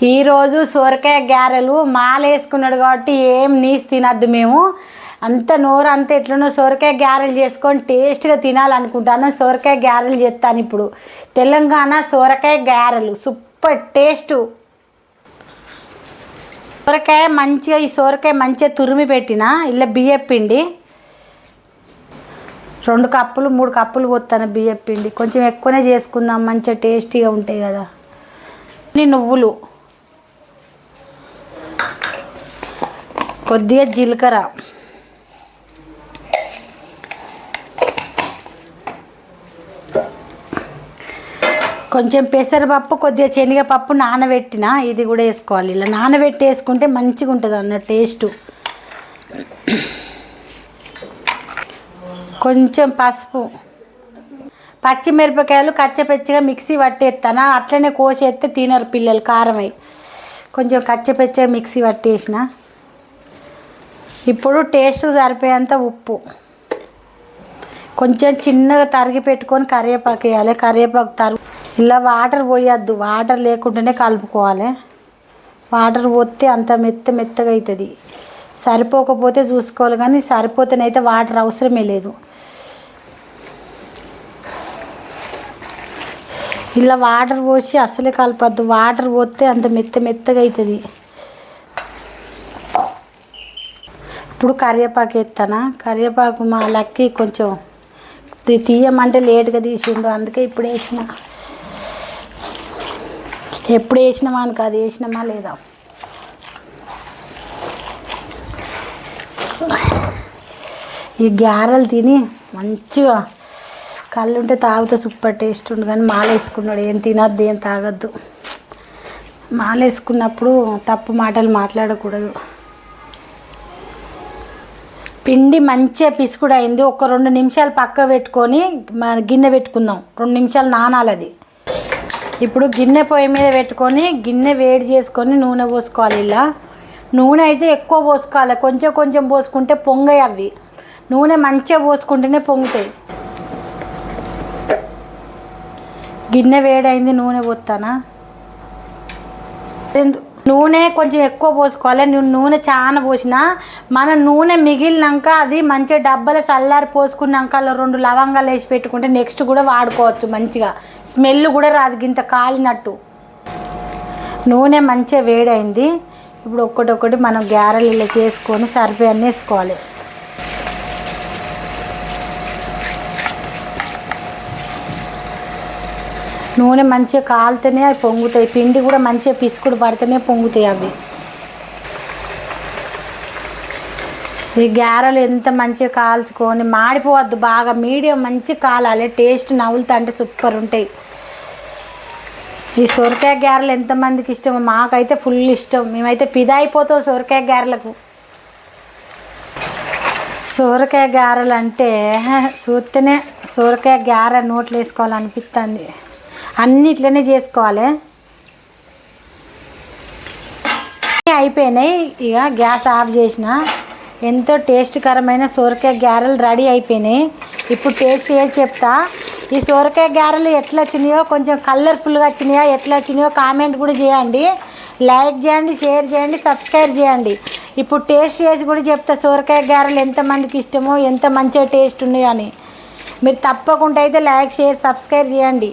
ఈరోజు సొరకాయ గారెలు మాలేసుకున్నాడు కాబట్టి ఏం నీసు తినద్దు. మేము అంత నోరు అంత ఎట్లనో సొరకాయ గారెలు చేసుకొని టేస్ట్గా తినాలనుకుంటాను. సొరకాయ గారెలు చేస్తాను ఇప్పుడు. తెలంగాణ సొరకాయ గారెలు సూపర్ టేస్ట్. ఈ సొరకాయ మంచిగా తురిమి పెట్టిన ఇలా బియ్యం పిండి 2 కప్పులు 3 కప్పులు పోతాను. బియ్యం పిండి కొంచెం ఎక్కువనే చేసుకుందాం, మంచిగా టేస్టీగా ఉంటాయి కదా. నువ్వులు, కొద్దిగా జీలకర్ర, కొంచెం పెసరపప్పు, కొద్దిగా శనగపప్పు నానబెట్టిన ఇది కూడా వేసుకోవాలి. ఇలా నానబెట్టి వేసుకుంటే మంచిగా ఉంటుంది అన్న టేస్ట్. కొంచెం పసుపు, పచ్చిమిరపకాయలు కచ్చపెచ్చగా మిక్సీ పట్టేస్తాను. అట్లనే కోసేస్తే తినరు పిల్లలు కారమై. కొంచెం కచ్చపెచ్చగా మిక్సీ పట్టేసిన. ఇప్పుడు టేస్ట్ సరిపోయేంత ఉప్పు, కొంచెం చిన్నగా తరిగి పెట్టుకొని కరివేపాకు వేయాలి. కరివేపాకు ఇలా వాటర్ పోయొద్దు, వాటర్ లేకుండానే కలుపుకోవాలి. వాటర్ పోస్తే అంత మెత్తగా అవుతుంది. సరిపోకపోతే చూసుకోవాలి, కానీ సరిపోతేనైతే వాటర్ అవసరమే లేదు. ఇలా వాటర్ పోసి అసలే కలపద్దు, వాటర్ పోస్తే అంత మెత్తగా అవుతుంది. ఇప్పుడు కరివేపాకు వేస్తాను. కరివేపాకు మా లక్కి కొంచెం తీయమంటే లేట్గా తీసిండు, అందుకే ఇప్పుడు వేసిన. ఎప్పుడు వేసినామా అని కాదు, వేసినామా లేదా. ఈ గారెలు తిని మంచిగా కళ్ళు ఉంటే తాగితే సూపర్ టేస్ట్ ఉంది. కానీ మాలేసుకున్నాడు, ఏం తినద్దు ఏం తాగద్దు. మాలేసుకున్నప్పుడు తప్పు మాటలు మాట్లాడకూడదు. పిండి మంచిగా పిసుకుడు అయింది. ఒక 2 నిమిషాలు పక్క పెట్టుకొని గిన్నె పెట్టుకుందాం. 2 నిమిషాలు నానాలి అది. ఇప్పుడు గిన్నె పొయ్యి మీద పెట్టుకొని గిన్నె వేడి చేసుకొని నూనె పోసుకోవాలి. ఇలా నూనె అయితే ఎక్కువ పోసుకోవాలి, కొంచెం పోసుకుంటే పొంగాయి అవి. నూనె మంచిగా పోసుకుంటేనే పొంగుతాయి. గిన్నె వేడైంది, నూనె పోస్తానా. నూనె కొంచెం ఎక్కువ పోసుకోవాలి. నూనె చాలా పోసినా మన నూనె మిగిలినాక అది మంచిగా డబ్బాలో చల్లారి పోసుకున్నాక అలా 2 లవంగాలు వేసి పెట్టుకుంటే నెక్స్ట్ కూడా వాడుకోవచ్చు. మంచిగా స్మెల్ కూడా రాదు ఇంత కాలినట్టు. నూనె మంచిగా వేడైంది. ఇప్పుడు ఒక్కటొక్కటి మనం గారెలు ఇలా చేసుకొని సరిపోయి వేసుకోవాలి. నూనె మంచిగా కాలితేనే అవి పొంగుతాయి. పిండి కూడా మంచిగా పిసుకుడు పడితేనే పొంగుతాయి అవి. ఈ గారెలు ఎంత మంచిగా కాల్చుకొని మాడిపోవద్దు, బాగా మీడియం మంచిగా కాలాలి. టేస్ట్ నవ్వులుతా అంటే సూపర్ ఉంటాయి. ఈ సొరకాయ గారెలు ఎంతమందికి ఇష్టమో, మాకైతే ఫుల్ ఇష్టం. మేమైతే పిదా అయిపోతాం సొరకాయ గారెలకు. సొరకాయ గారెలు అంటే చూస్తేనే సొరకాయ గారె నోట్లో వేసుకోవాలనిపిస్తుంది. అన్నిట్లనే చేసుకోవాలి. అయిపోయినాయి. ఇక గ్యాస్ ఆఫ్ చేసిన. ఎంతో టేస్ట్కరమైన సొరకాయ గారెలు రెడీ అయిపోయినాయి. ఇప్పుడు టేస్ట్ చేసి చెప్తా. ఈ సొరకాయ గారెలు ఎట్లా వచ్చినాయో, కొంచెం కలర్ఫుల్గా వచ్చినాయో, ఎట్లా వచ్చినాయో కామెంట్ కూడా చేయండి. లైక్ చేయండి, షేర్ చేయండి, సబ్స్క్రైబ్ చేయండి. ఇప్పుడు టేస్ట్ చేసి కూడా చెప్తా సొరకాయ గారెలు ఎంతమందికి ఇష్టమో, ఎంత మంచిగా టేస్ట్ ఉన్నాయో అని. మీరు తప్పకుండా అయితే లైక్ షేర్ సబ్స్క్రైబ్ చేయండి.